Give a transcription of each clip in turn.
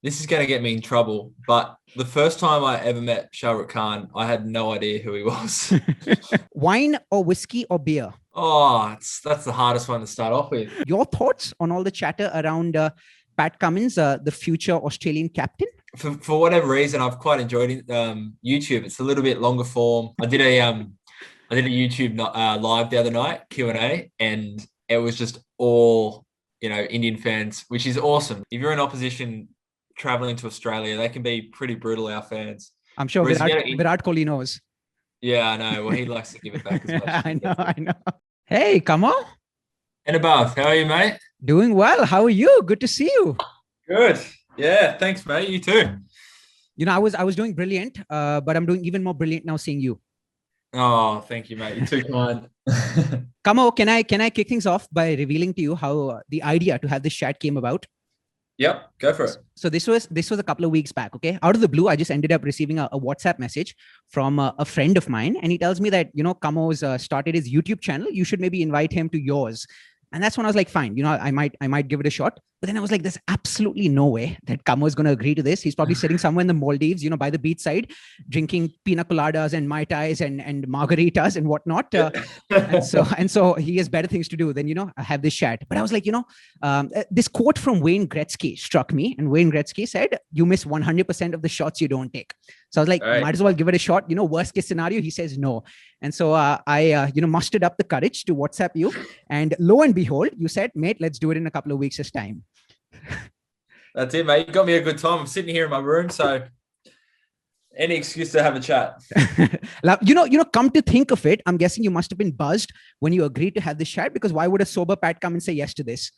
this is going to get me in trouble, but the first time I ever met Shah Rukh Khan, I had no idea who he was. Wine or whiskey or beer? Oh, that's the hardest one to start off with. Your thoughts on all the chatter around Pat Cummins, the future Australian captain? For whatever reason, I've quite enjoyed YouTube. It's a little bit longer form. I did a YouTube live the other night, Q&A, and it was just all, Indian fans, which is awesome. If you're in opposition traveling to Australia, they can be pretty brutal, our fans. I'm sure Virat Kohli knows. Yeah, I know. Well, he likes to give it back as much. I know. Hey, Cummo. Anubhav, how are you, mate? Doing well. How are you? Good to see you. Good. Yeah, thanks, mate. You too. I was doing brilliant, but I'm doing even more brilliant now seeing you. Oh, thank you, mate. You're too kind. Cummo, can I kick things off by revealing to you how the idea to have this chat came about? Yep, go for it. So this was a couple of weeks back. Okay, out of the blue, I just ended up receiving a WhatsApp message from a friend of mine, and he tells me that Cummo's started his YouTube channel. You should maybe invite him to yours. And that's when I was like, fine, I might give it a shot. But then I was like, there's absolutely no way that Cummo is going to agree to this. He's probably sitting somewhere in the Maldives, by the beachside, drinking pina coladas and mai tais and margaritas and whatnot. And so he has better things to do than, have this chat. But I was like, this quote from Wayne Gretzky struck me. And Wayne Gretzky said, you miss 100% of the shots you don't take. So I was like, right, might as well give it a shot. Worst case scenario, he says no. And so I mustered up the courage to WhatsApp you. And lo and behold, you said, mate, let's do it in a couple of weeks' time. That's it, mate. You got me a good time. I'm sitting here in my room, so any excuse to have a chat. Come to think of it, I'm guessing you must have been buzzed when you agreed to have this chat, because why would a sober Pat come and say yes to this?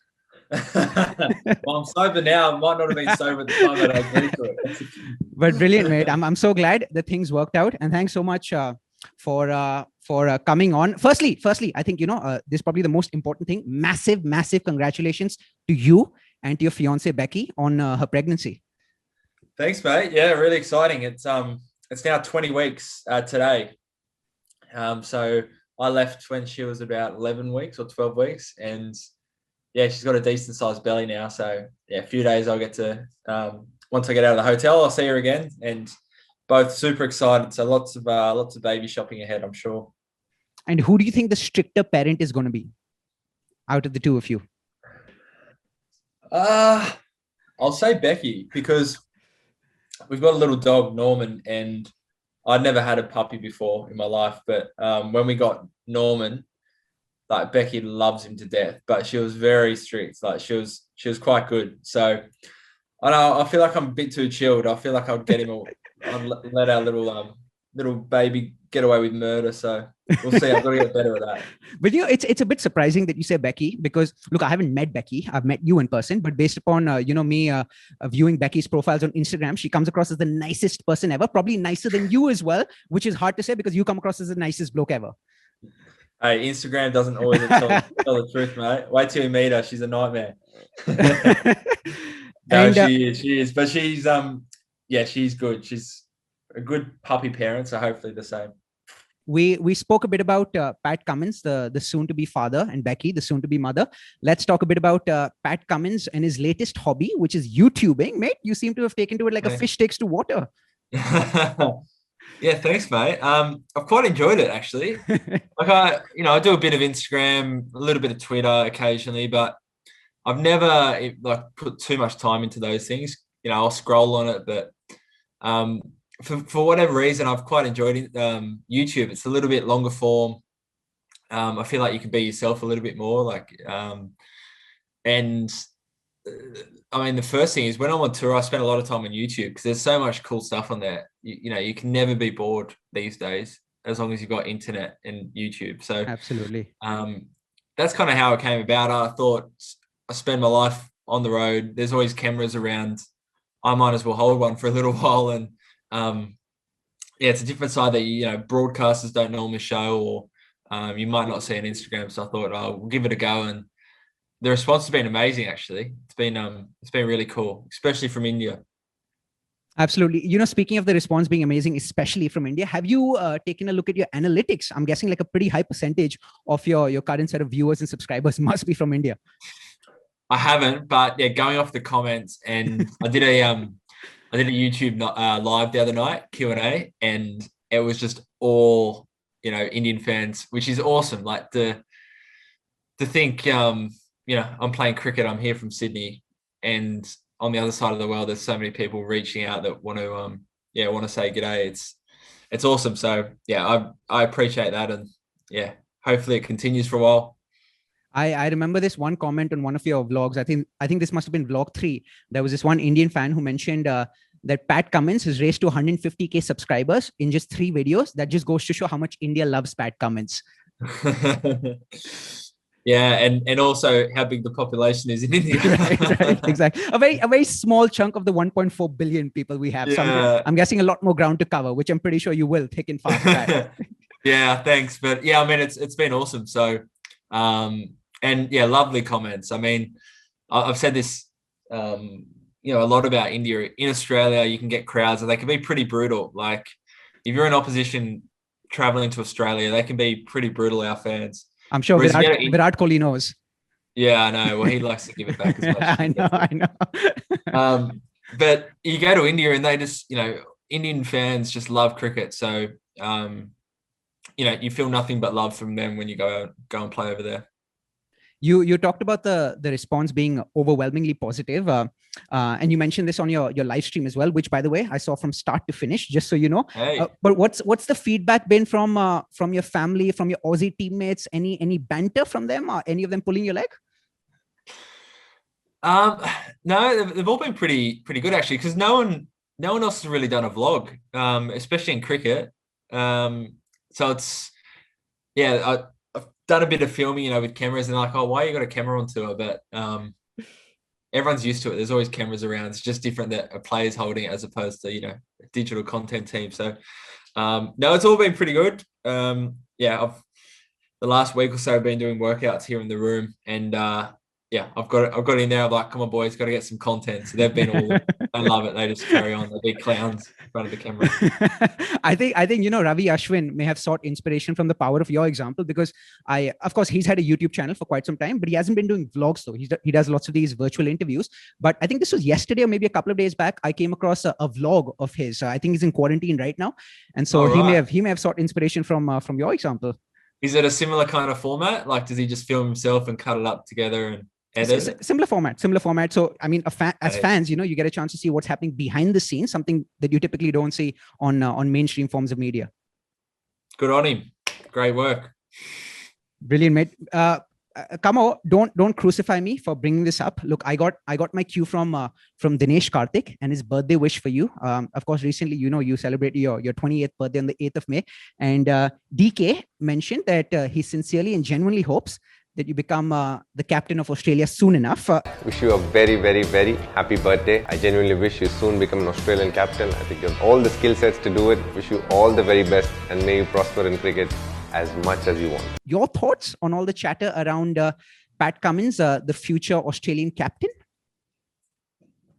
Well, I'm sober now. I might not have been sober at the time that I agreed to it. But brilliant, mate. I'm so glad that things worked out, and thanks so much for coming on. Firstly, I think this is probably the most important thing. Massive congratulations to you and to your fiance Becky on her pregnancy. Thanks, mate. Yeah, really exciting. It's now 20 weeks today. So I left when she was about 11 weeks or 12 weeks, and yeah, she's got a decent sized belly now. So yeah, a few days I'll get to once I get out of the hotel, I'll see her again, and both super excited. So lots of baby shopping ahead, I'm sure. And who do you think the stricter parent is going to be out of the two of you? I'll say Becky, because we've got a little dog, Norman, and I'd never had a puppy before in my life. But when we got Norman, like, Becky loves him to death, but she was very strict. Like, she was quite good. So I know, I feel like I'm a bit too chilled. I feel like I'd get him I'd let our little baby get away with murder. So we'll see. I've got to get better at that. But it's a bit surprising that you say Becky, because look, I haven't met Becky. I've met you in person, but based upon me viewing Becky's profiles on Instagram, she comes across as the nicest person ever, probably nicer than you as well, which is hard to say because you come across as the nicest bloke ever. Hey, Instagram doesn't always tell the truth, mate. Wait till you meet her. She's a nightmare. No, she is. But she's she's good. She's a good puppy parent, so hopefully the same. We spoke a bit about Pat Cummins, the soon-to-be father, and Becky, the soon-to-be mother. Let's talk a bit about Pat Cummins and his latest hobby, which is YouTubing. Mate, you seem to have taken to it like a fish takes to water. Yeah, thanks, mate. I've quite enjoyed it, actually. Like, I do a bit of Instagram, a little bit of Twitter occasionally, but I've never put too much time into those things. I'll scroll on it, but for whatever reason, I've quite enjoyed YouTube. It's a little bit longer form. I feel like you can be yourself a little bit more. The first thing is, when I'm on tour, I spend a lot of time on YouTube because there's so much cool stuff on there. You can never be bored these days as long as you've got internet and YouTube. So absolutely, that's kind of how it came about. I thought, I spend my life on the road. There's always cameras around. I might as well hold one for a little while. And it's a different side that broadcasters don't normally show, or you might not see on Instagram. So I thought, we'll give it a go, and the response has been amazing. Actually, it's been really cool, especially from India. Absolutely. Speaking of the response being amazing, especially from India, have you taken a look at your analytics? I'm guessing like a pretty high percentage of your current set of viewers and subscribers must be from India. I haven't, but yeah, going off the comments, and I did a YouTube live the other night, Q&A, and it was just all, Indian fans, which is awesome. Like to think, I'm playing cricket. I'm here from Sydney, and on the other side of the world, there's so many people reaching out that want to say g'day. It's awesome. So yeah, I appreciate that, and yeah, hopefully it continues for a while. I remember this one comment on one of your vlogs. I think this must have been vlog 3. There was this one Indian fan who mentioned that Pat Cummins has raised to 150K subscribers in just 3 videos. That just goes to show how much India loves Pat Cummins. Yeah, and also how big the population is in India. right, exactly. A very small chunk of the 1.4 billion people we have. So I'm guessing a lot more ground to cover, which I'm pretty sure you will thick and fast. Right? Yeah, thanks. But yeah, I mean, it's been awesome. So, and yeah, lovely comments. I mean, I've said this, a lot about India. In Australia, you can get crowds, and they can be pretty brutal. Like if you're in opposition traveling to Australia, they can be pretty brutal, our fans. I'm sure Virat Kohli knows. Yeah, I know. Well, he likes to give it back as much. I know. But you go to India and they just, Indian fans just love cricket. So, you feel nothing but love from them when you go and play over there. You talked about the response being overwhelmingly positive, and you mentioned this on your live stream as well, which by the way I saw from start to finish, just so you know. Hey. But what's the feedback been from your family, from your Aussie teammates? Any banter from them, or any of them pulling your leg? No, they've all been pretty good actually, because no one else has really done a vlog, especially in cricket. So it's I've done a bit of filming, with cameras, and like, oh, why you got a camera on tour? But everyone's used to it. There's always cameras around. It's just different that a player's holding it as opposed to, a digital content team. So no, it's all been pretty good. The last week or so I've been doing workouts here in the room, and I've got in there. I'm like, come on, boys, got to get some content. So they've been all, they love it. They just carry on. They're big clowns in front of the camera. I think Ravi Ashwin may have sought inspiration from the power of your example, because of course he's had a YouTube channel for quite some time, but he hasn't been doing vlogs though. He does lots of these virtual interviews. But I think this was yesterday or maybe a couple of days back, I came across a vlog of his. I think he's in quarantine right now, and so he may have sought inspiration from your example. Is it a similar kind of format? Like, does he just film himself and cut it up together and edit? Similar format. So, I mean, as fans, you get a chance to see what's happening behind the scenes, something that you typically don't see on mainstream forms of media. Good on him. Great work. Brilliant, mate. Cummo, don't crucify me for bringing this up. Look, I got my cue from Dinesh Karthik and his birthday wish for you. Of course, recently, you celebrated your 28th birthday on the 8th of May. And DK mentioned that he sincerely and genuinely hopes that you become the captain of Australia soon enough. Wish you a very, very, very happy birthday. I genuinely wish you soon become an Australian captain. I think you have all the skill sets to do it. Wish you all the very best, and may you prosper in cricket as much as you want. Your thoughts on all the chatter around Pat Cummins, the future Australian captain?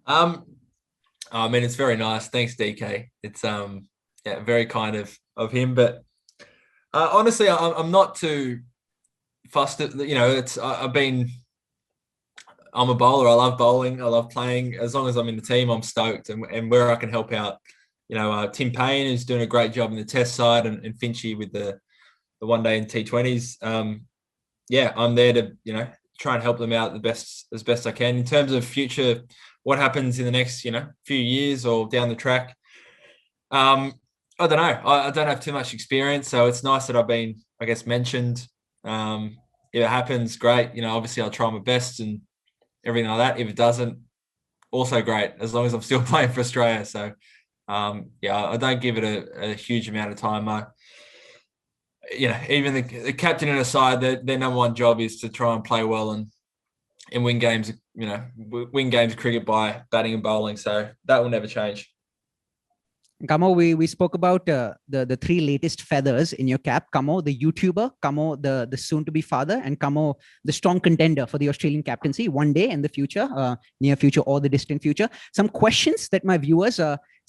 I mean, it's very nice. Thanks, DK. It's very kind of him. But honestly, I'm not too fussed. I'm a bowler. I love bowling. I love playing. As long as I'm in the team, I'm stoked. And where I can help out, Tim Payne is doing a great job in the test side, and Finchy with the one day in T20s. I'm there to, try and help them out as best I can. In terms of future, what happens in the next, few years or down the track, I don't know. I don't have too much experience, so it's nice that I've been, I guess, mentioned. If it happens, great. Obviously I'll try my best and everything like that. If it doesn't, also great, as long as I'm still playing for Australia. So, I don't give it a huge amount of time. Even the captain and aside, their number one job is to try and play well and win games, win games of cricket by batting and bowling. So that will never change. Cummo, we spoke about the 3 latest feathers in your cap. Cummo, the YouTuber, Cummo, the soon-to-be father, and Cummo, the strong contender for the Australian captaincy one day in the future, near future or the distant future. Some questions that my viewers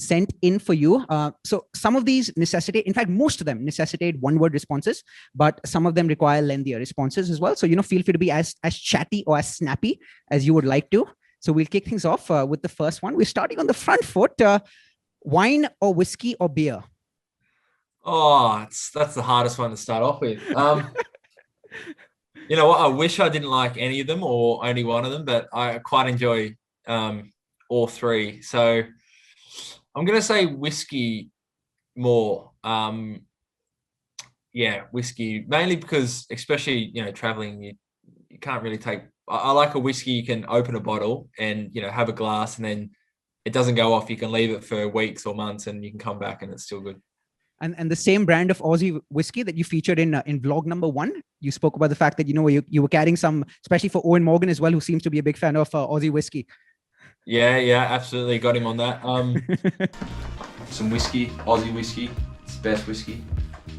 sent in for you. So some of these necessitate, in fact, most of them necessitate one-word responses, but some of them require lengthier responses as well. So, feel free to be as chatty or as snappy as you would like to. So we'll kick things off with the first one. We're starting on the front foot. Wine or whiskey or beer? Oh, that's the hardest one to start off with. You know what? I wish I didn't like any of them or only one of them, but I quite enjoy all three. So I'm going to say whiskey more. Whiskey, mainly because, especially, traveling, you can't really take, I like a whiskey you can open a bottle and, have a glass, and then it doesn't go off. You can leave it for weeks or months and you can come back and it's still good. And the same brand of Aussie whiskey that you featured in vlog number 1, you spoke about the fact that, you were carrying some, especially for Owen Morgan as well, who seems to be a big fan of Aussie whiskey. Yeah, absolutely. Got him on that. Some whiskey, Aussie whiskey. It's the best whiskey.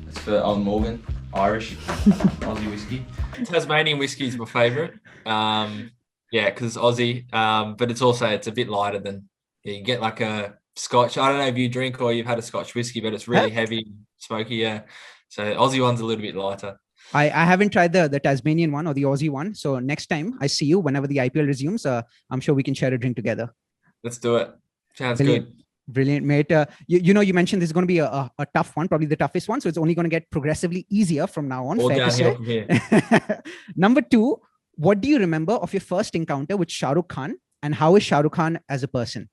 It's for Owen Morgan, Irish, Aussie whiskey. Tasmanian whiskey is my favourite. Because it's Aussie. But it's a bit lighter than, you get like a Scotch. I don't know if you drink or you've had a Scotch whiskey, but it's really heavy, smoky. Yeah. So Aussie one's a little bit lighter. I haven't tried the Tasmanian one or the Aussie one. So next time I see you, whenever the IPL resumes, I'm sure we can share a drink together. Let's do it. Sounds Brilliant. good. Brilliant, mate. You mentioned this is going to be a tough one, probably the toughest one. So it's only going to get progressively easier from now on. All Fair to say. from here. Number 2, what do you remember of your first encounter with Shah Rukh Khan, and how is Shah Rukh Khan as a person?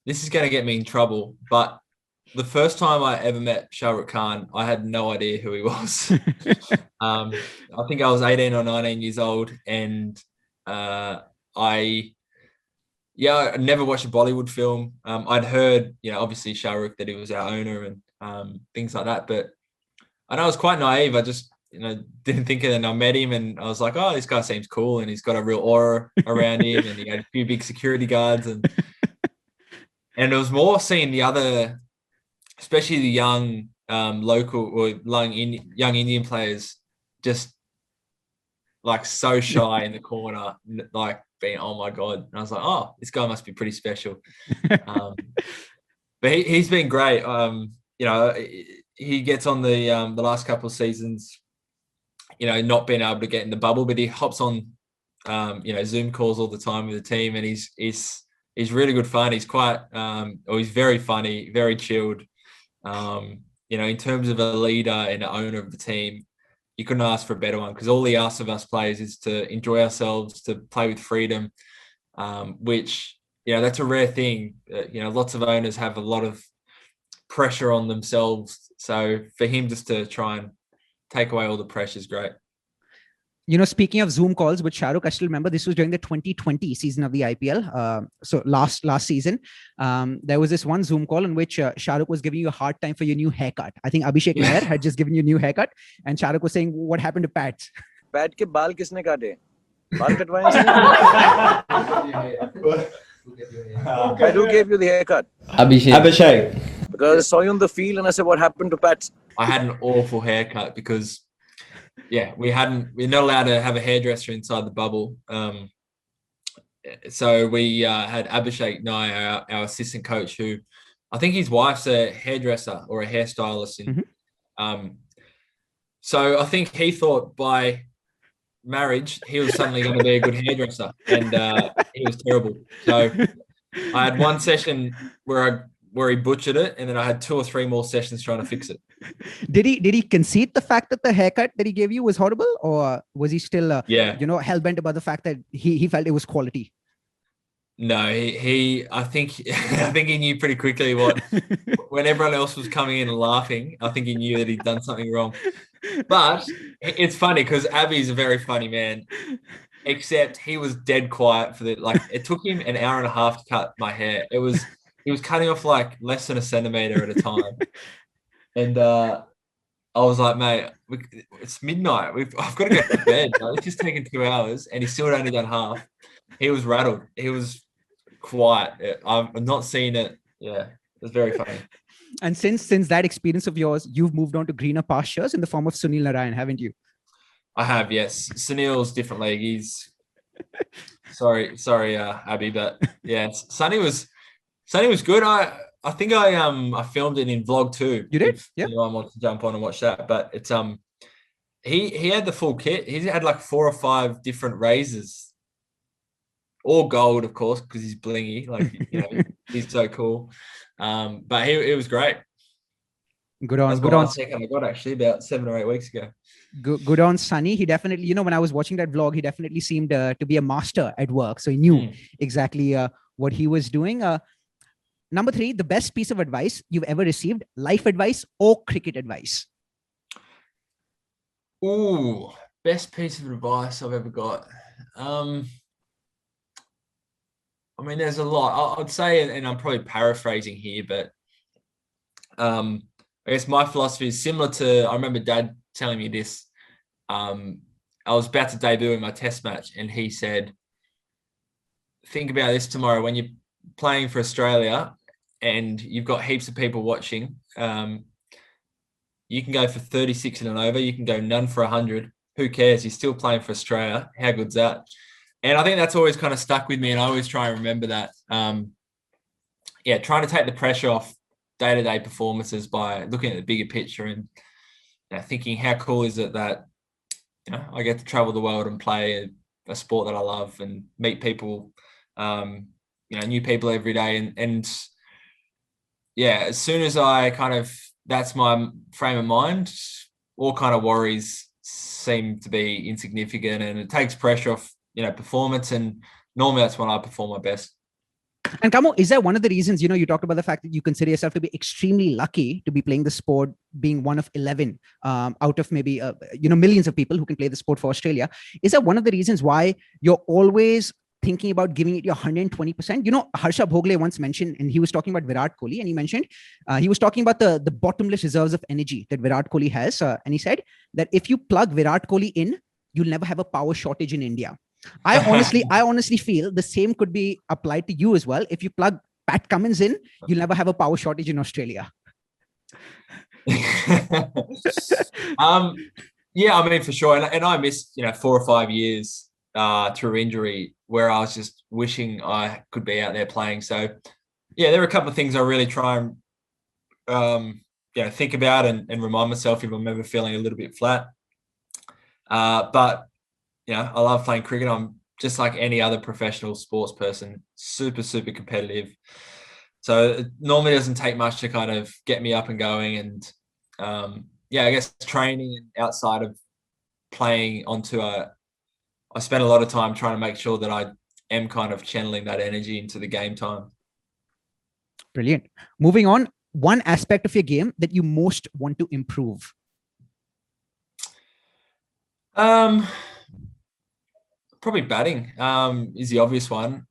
This is going to get me in trouble, but the first time I ever met Shah Rukh Khan, I had no idea who he was. I think I was 18 or 19 years old, and I never watched a Bollywood film. I'd heard, obviously Shah Rukh, that he was our owner and things like that, but I know I was quite naive. I just, didn't think it, and I met him and I was like, oh, this guy seems cool, and he's got a real aura around him, and he had a few big security guards, and it was more seeing the other, especially the young local or young Indian players, just like so shy in the corner, like being, oh my God. And I was like, oh, this guy must be pretty special. But he's been great. He gets on the last couple of seasons, not being able to get in the bubble, but he hops on, Zoom calls all the time with the team, and he's really good fun. He's quite, he's very funny, very chilled. In terms of a leader and an owner of the team, you couldn't ask for a better one, because all he asks of us players is to enjoy ourselves, to play with freedom, which, that's a rare thing. Lots of owners have a lot of pressure on themselves. So for him just to try and take away all the pressure is great. Speaking of Zoom calls with Shah Rukh, I still remember this was during the 2020 season of the IPL. So last season, there was this one Zoom call in which Shah Rukh was giving you a hard time for your new haircut. I think Abhishek Nair had just given you a new haircut, and Shah Rukh was saying, what happened to Pat? Pat ke baal kisne kaate? Baal katwaye? I do give you the haircut. Abhishek. Because I saw you on the field and I said, what happened to Pat? I had an awful haircut because, we're not allowed to have a hairdresser inside the bubble. So we had Abhishek Nair, our assistant coach, who I think his wife's a hairdresser or a hairstylist. So I think he thought by marriage he was suddenly going to be a good hairdresser, and he was terrible. So I had one session where he butchered it, and then I had 2 or 3 more sessions trying to fix it. Did he concede the fact that the haircut that he gave you was horrible, or was he still hell bent about the fact that he felt it was quality? No, I think he knew pretty quickly when everyone else was coming in and laughing, I think he knew that he'd done something wrong. But it's funny because Abby's a very funny man, except he was dead quiet it took him an hour and a half to cut my hair. He was cutting off like less than a centimeter at a time. And I was like, mate, it's midnight. I've got to go to bed. It's just taken 2 hours, and he's still only done half. He was rattled. He was quiet. I've not seen it. Yeah, it was very funny. And since that experience of yours, you've moved on to greener pastures in the form of Sunil Narayan, haven't you? I have, yes. Sunil's different league. Sorry, Abby, but yeah, Sunny was good. I think I filmed it in vlog too. You did? If Yeah. anyone wants to jump on and watch that, but it's he had the full kit. He had like 4 or 5 different razors, all gold, of course, because he's blingy. Like he's so cool. But it was great. Good on, That's good my on, last haircut I got actually about 7 or 8 weeks ago. good on Sunny. He definitely, when I was watching that vlog, he definitely seemed to be a master at work. So he knew exactly what he was doing. Number 3, the best piece of advice you've ever received, life advice or cricket advice? Ooh, best piece of advice I've ever got. I mean, there's a lot. I'd say, and I'm probably paraphrasing here, but I guess my philosophy is similar to, I remember Dad telling me this. I was about to debut in my test match, and he said, think about this tomorrow when you're playing for Australia and you've got heaps of people watching. You can go for 36 and an over. You can go none for 100. Who cares? You're still playing for Australia. How good's that? And I think that's always kind of stuck with me, and I always try and remember that. Trying to take the pressure off day-to-day performances by looking at the bigger picture and thinking how cool is it that I get to travel the world and play a sport that I love and meet people, new people every day. And as soon as I that's my frame of mind, all kind of worries seem to be insignificant, and it takes pressure off, performance. And normally that's when I perform my best. And Cummo, is that one of the reasons, you talked about the fact that you consider yourself to be extremely lucky to be playing the sport, being one of 11 out of maybe, millions of people who can play the sport for Australia. Is that one of the reasons why you're always thinking about giving it your 120%? Harsha Bhogle once mentioned, and he was talking about Virat Kohli, and he mentioned, he was talking about the bottomless reserves of energy that Virat Kohli has. And he said that if you plug Virat Kohli in, you'll never have a power shortage in India. I honestly feel the same could be applied to you as well. If you plug Pat Cummins in, you'll never have a power shortage in Australia. I mean, for sure. And I missed, 4 or 5 years through injury where I was just wishing I could be out there playing. So, there are a couple of things I really try and, think about and remind myself if I'm ever feeling a little bit flat. But I love playing cricket. I'm just like any other professional sports person, super, super competitive. So it normally doesn't take much to kind of get me up and going. And I guess training and outside of playing onto I spend a lot of time trying to make sure that I am kind of channeling that energy into the game time. Brilliant. Moving on, one aspect of your game that you most want to improve. Probably batting is the obvious one.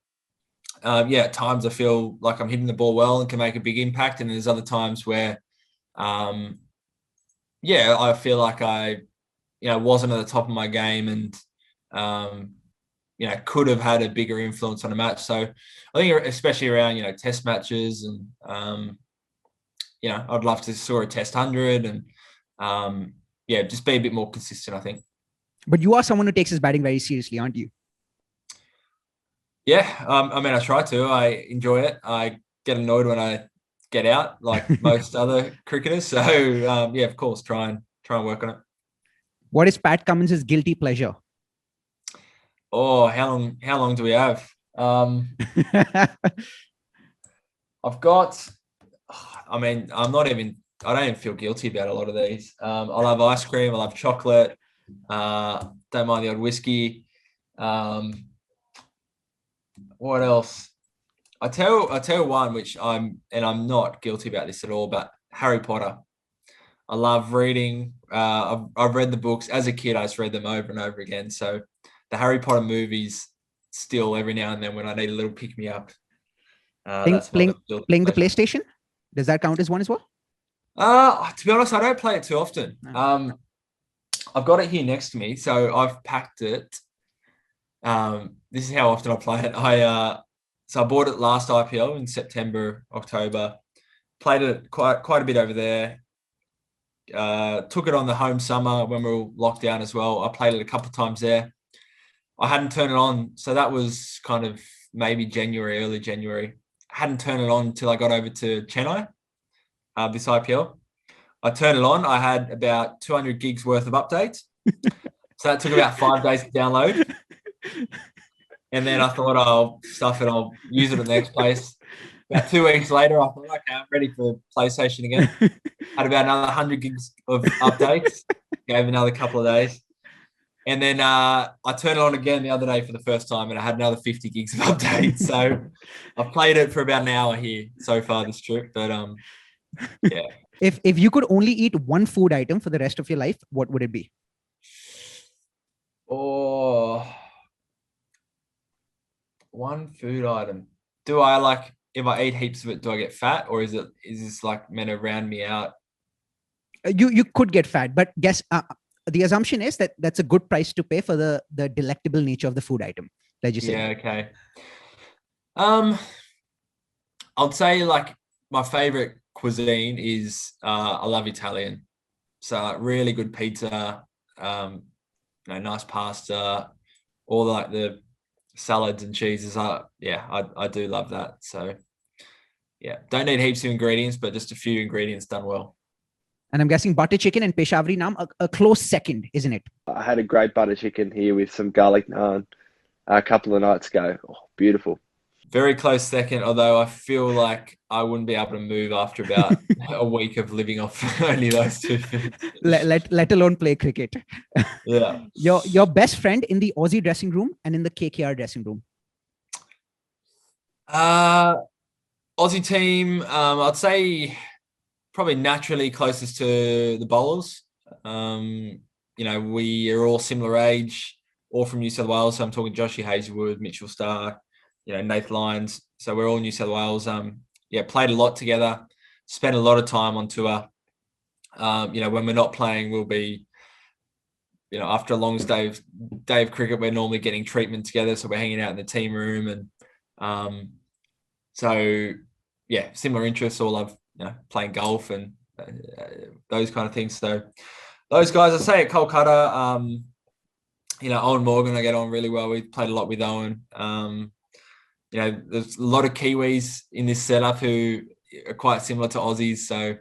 At times I feel like I'm hitting the ball well and can make a big impact, and there's other times where, I feel like I, wasn't at the top of my game and, could have had a bigger influence on a match. So I think especially around, test matches and, I'd love to score a test 100 and, just be a bit more consistent, I think. But you are someone who takes his batting very seriously, aren't you? Yeah, I mean, I try to. I enjoy it. I get annoyed when I get out, like most other cricketers. So, of course, try and work on it. What is Pat Cummins' guilty pleasure? Oh, how long do we have? I've got. I mean, I don't even feel guilty about a lot of these. I love ice cream. I love chocolate. Don't mind the odd whiskey. What else? I tell one which I'm not guilty about this at all, but Harry Potter. I love reading. I've read the books as a kid. I just read them over and over again. So the Harry Potter movies, still every now and then when I need a little pick me up. Playing the PlayStation, does that count as one as well? To be honest, I don't play it too often. I've got it here next to me, so I've packed it. This is how often I play it. I bought it last IPL in September, October. Played it quite a bit over there. Took it on the home summer when we were locked down as well. I played it a couple of times there. I hadn't turned it on. So that was kind of maybe January, early January. I hadn't turned it on until I got over to Chennai, this IPL. I turned it on. I had about 200 gigs worth of updates. So that took about 5 days to download. And then I thought, I'll stuff it. I'll use it at the next place. About 2 weeks later, I thought, okay, I'm ready for PlayStation again. Had about another 100 gigs of updates. Gave another couple of days. And then I turned it on again the other day for the first time, and I had another 50 gigs of updates. So I've played it for about an hour here so far this trip. But yeah. If you could only eat one food item for the rest of your life, what would it be? Oh, one food item. Do I like, if I eat heaps of it, do I get fat, or is this like meant to round me out? You could get fat, but guess the assumption is that that's a good price to pay for the delectable nature of the food item. Like you said. Yeah. Okay. I'd say like my favorite cuisine is I love Italian. So like really good pizza, nice pasta, all like the salads and cheeses. I do love that. So yeah, don't need heaps of ingredients, but just a few ingredients done well. And I'm guessing butter chicken and Peshawari naan a close second, isn't it? I had a great butter chicken here with some garlic naan a couple of nights ago. Oh, beautiful. Very close second, although I feel like I wouldn't be able to move after about a week of living off only those two foods. Let alone play cricket. Yeah. Your best friend in the Aussie dressing room and in the KKR dressing room? Aussie team, I'd say probably naturally closest to the bowlers. We are all similar age, all from New South Wales. So I'm talking Joshy Hazlewood, Mitchell Stark, Nath Lyons. So we're all New South Wales. Played a lot together, spent a lot of time on tour. When we're not playing, we'll be, after a long day of cricket, we're normally getting treatment together. So we're hanging out in the team room. And similar interests, all love, playing golf and those kind of things. So those guys, I say at Kolkata, Owen Morgan, I get on really well. We played a lot with Owen. There's a lot of Kiwis in this setup who are quite similar to Aussies. So,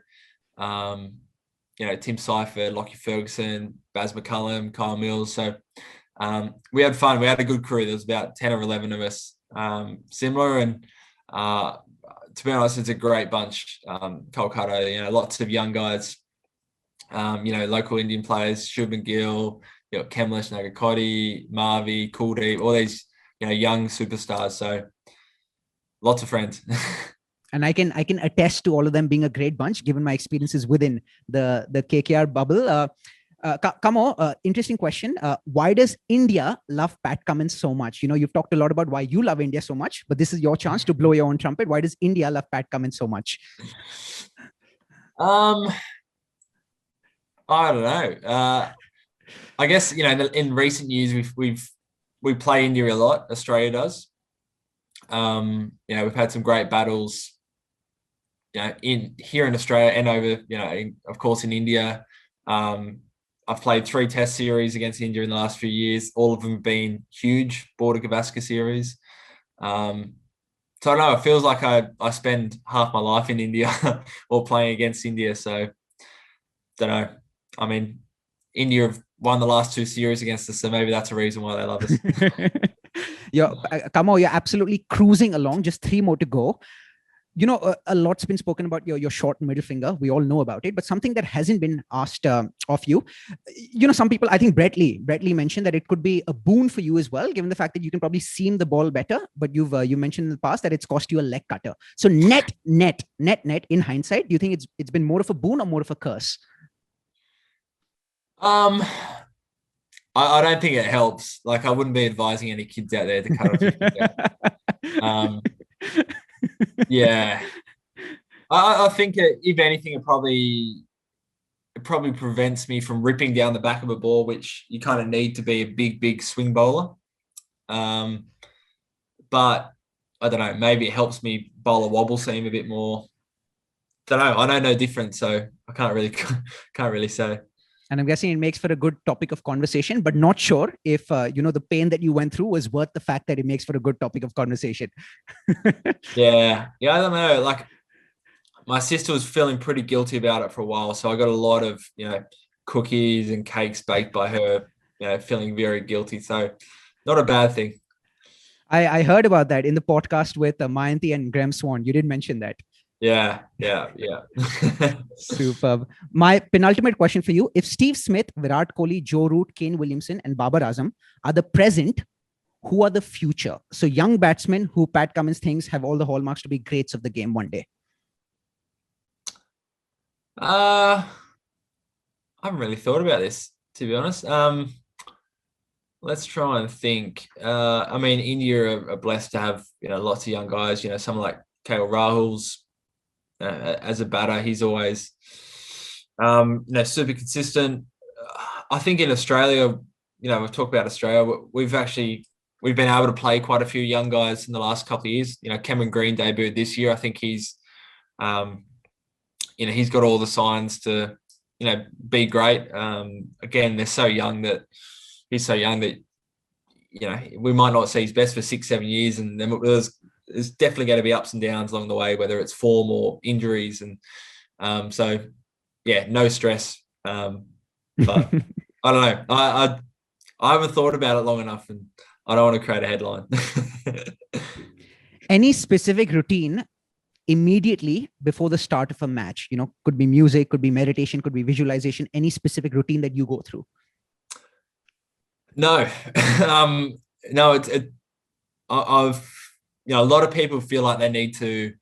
Tim Seifert, Lockie Ferguson, Baz McCullum, Kyle Mills. So we had fun. We had a good crew. There was about 10 or 11 of us, similar. And to be honest, it's a great bunch. Kolkata, lots of young guys, local Indian players, Shubman Gill, Kemlesh Nagakoti, Marvi, Kuldeep, all these, young superstars. So lots of friends. And I can attest to all of them being a great bunch, given my experiences within the KKR bubble. Cummo, interesting question. Why does India love Pat Cummins so much? You've talked a lot about why you love India so much, but this is your chance to blow your own trumpet. Why does India love Pat Cummins so much? I don't know. I guess, in recent years, we play India a lot. Australia does. We've had some great battles, here in Australia and over, of course, in India. I've played 3 test series against India in the last few years. All of them have been huge Border Gavaskar series. So I don't know, it feels like I spend half my life in India or playing against India. So don't know. I mean, India have won the last 2 series against us, so maybe that's a reason why they love us. Cummo, you're absolutely cruising along. Just 3 more to go. A lot's been spoken about your short middle finger. We all know about it, but something that hasn't been asked of you. Some people, I think Brett Lee mentioned that it could be a boon for you as well, given the fact that you can probably seam the ball better. But you mentioned in the past that it's cost you a leg cutter. So net in hindsight, do you think it's been more of a boon or more of a curse? I don't think it helps. Like, I wouldn't be advising any kids out there to cut off your finger. Yeah, I think if anything, it probably prevents me from ripping down the back of a ball, which you kind of need to be a big swing bowler. But I don't know. Maybe it helps me bowl a wobble seam a bit more. Don't know. I know no different, so I can't really say. And I'm guessing it makes for a good topic of conversation, but not sure if, the pain that you went through was worth the fact that it makes for a good topic of conversation. Yeah. I don't know. Like, my sister was feeling pretty guilty about it for a while. So I got a lot of, cookies and cakes baked by her, feeling very guilty. So not a bad thing. I heard about that in the podcast with Mayanti and Graham Swan. You did mention that. Yeah. Superb. My penultimate question for you. If Steve Smith, Virat Kohli, Joe Root, Kane Williamson, and Babar Azam are the present, who are the future? So young batsmen who Pat Cummins thinks have all the hallmarks to be greats of the game one day. I haven't really thought about this, to be honest. Let's try and think. I mean, India are blessed to have lots of young guys. Someone like KL Rahul's as a batter, he's always super consistent. I think in Australia, we've talked about Australia. We've been able to play quite a few young guys in the last couple of years. Cameron Green debuted this year. I think he's he's got all the signs to be great. Again, he's so young that we might not see his best for 6-7 years, and then there's definitely going to be ups and downs along the way, whether it's form or injuries, and no stress. But I don't know. I haven't thought about it long enough, and I don't want to create a headline. Any specific routine immediately before the start of a match? Could be music, could be meditation, could be visualization. Any specific routine that you go through? No, no. I've a lot of people feel like they need to,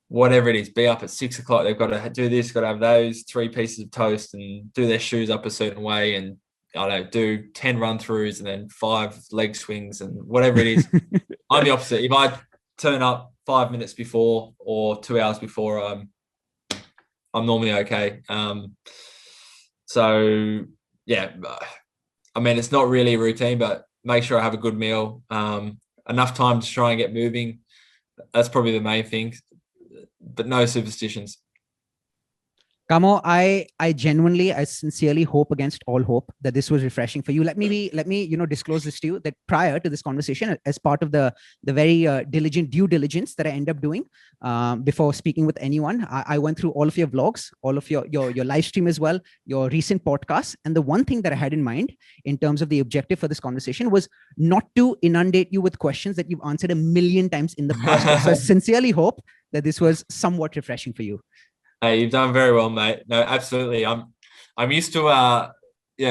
whatever it is, be up at 6 o'clock. They've got to do this, got to have those 3 pieces of toast, and do their shoes up a certain way, and I don't know, do 10 run throughs and then 5 leg swings and whatever it is. I'm the opposite. If I turn up 5 minutes before or 2 hours before, I'm normally okay. So yeah, I mean, it's not really a routine, but make sure I have a good meal, enough time to try and get moving. That's probably the main thing, but no superstitions. Cummo, I sincerely hope against all hope that this was refreshing for you. Let me disclose this to you, that prior to this conversation, as part of the very diligent due diligence that I end up doing before speaking with anyone, I went through all of your vlogs, all of your live stream as well, your recent podcasts. And the one thing that I had in mind in terms of the objective for this conversation was not to inundate you with questions that you've answered 1,000,000 times in the past. So I sincerely hope that this was somewhat refreshing for you. Hey, you've done very well, mate. No, absolutely. I'm used to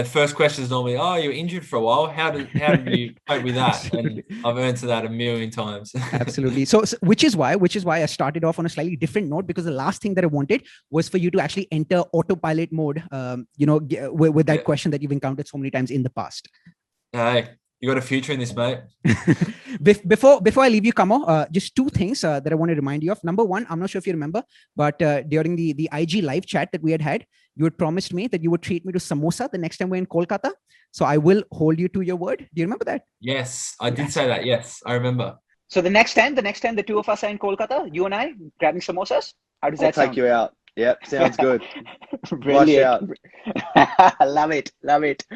first question is normally, oh, you were injured for a while. How did you cope with that? And I've answered that 1,000,000 times. Absolutely. So which is why I started off on a slightly different note, because the last thing that I wanted was for you to actually enter autopilot mode, with that question that you've encountered so many times in the past. Hey, you got a future in this, mate. Before I leave you, Cummo, just 2 things that I want to remind you of. Number one, I'm not sure if you remember, but during the IG live chat that we had, you had promised me that you would treat me to samosa the next time we're in Kolkata. So I will hold you to your word. Do you remember that? Yes, I did say that. Yes, I remember. So the next time the 2 of us are in Kolkata, you and I grabbing samosas, how does that sound? I'll take you out. Yep, sounds good. Brilliant. Love it.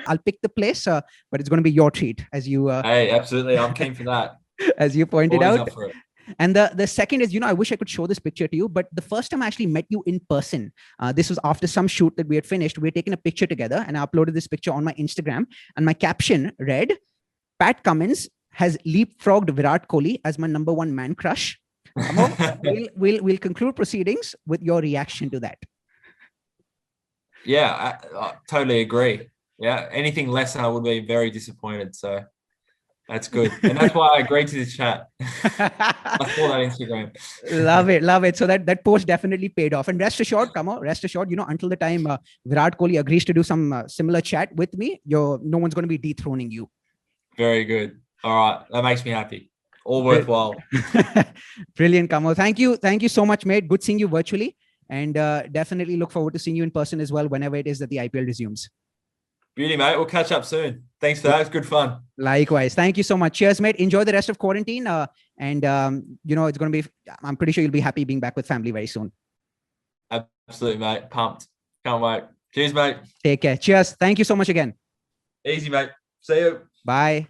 I'll pick the place, but it's going to be your treat, as you. Hey, absolutely, I'm keen for that. As you pointed Always out. up for it. And the second is, I wish I could show this picture to you, but the first time I actually met you in person, this was after some shoot that we had finished. We had taken a picture together, and I uploaded this picture on my Instagram, and my caption read, "Pat Cummins has leapfrogged Virat Kohli as my number 1 man crush." We'll conclude proceedings with your reaction to that. Yeah, I totally agree. Yeah, anything less than I would be very disappointed. So that's good. And that's why I agreed to this chat. I saw that Instagram. Love it. So that post definitely paid off. And rest assured, until the time Virat Kohli agrees to do some similar chat with me, no one's going to be dethroning you. Very good. All right. That makes me happy. All worthwhile. Brilliant, Cummo. Thank you so much, mate. Good seeing you virtually, and definitely look forward to seeing you in person as well whenever it is that the IPL resumes. Beauty, mate. We'll catch up soon. Thanks for that. It's good fun. Likewise. Thank you so much. Cheers, mate. Enjoy the rest of quarantine. It's going to be, I'm pretty sure you'll be happy being back with family very soon. Absolutely, mate. Pumped. Can't wait. Cheers, mate. Take care. Cheers. Thank you so much again. Easy, mate. See you. Bye.